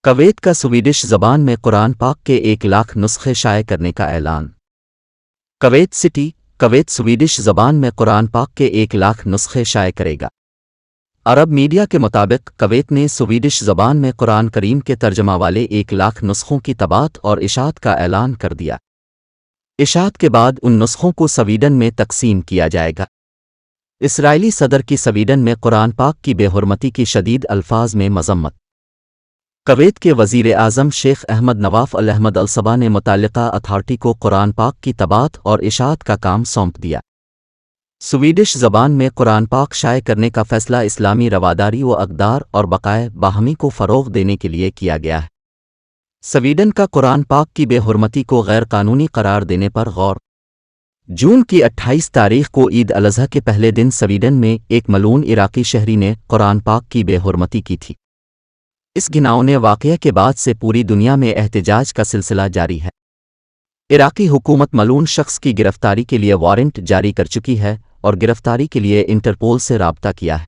Kuwait کا Swedish زبان میں قرآن پاک کے 1,00,000 نسخے شائع کرنے کا اعلان۔ کویت سٹی، کویت سویڈش زبان میں قرآن پاک کے 1,00,000 نسخے شائع کرے گا۔ عرب میڈیا کے مطابق کویت نے سویڈش زبان میں قرآن کریم کے ترجمہ والے 1,00,000 نسخوں کی طباعت اور اشاعت کا اعلان کر دیا۔ اشاعت کے بعد ان نسخوں کو سویڈن میں تقسیم کیا جائے گا۔ اسرائیلی صدر کی سویڈن میں قرآن پاک کی بے حرمتی کی شدید الفاظ میں مذمت۔ کویت کے وزیر اعظم شیخ احمد نواف الاحمد الصباح نے متعلقہ اتھارٹی کو قرآن پاک کی طباعت اور اشاعت کا کام سونپ دیا۔ سویڈش زبان میں قرآن پاک شائع کرنے کا فیصلہ اسلامی رواداری و اقدار اور بقائے باہمی کو فروغ دینے کے لیے کیا گیا ہے۔ سویڈن کا قرآن پاک کی بے حرمتی کو غیر قانونی قرار دینے پر غور۔ جون کی 28 تاریخ کو عید الاضحیٰ کے پہلے دن سویڈن میں ایک ملعون عراقی شہری نے قرآن پاک کی بے حرمتی کی تھی۔ اس گھناؤنے واقعہ کے بعد سے پوری دنیا میں احتجاج کا سلسلہ جاری ہے۔ عراقی حکومت ملعون شخص کی گرفتاری کے لیے وارنٹ جاری کر چکی ہے اور گرفتاری کے لیے انٹرپول سے رابطہ کیا ہے۔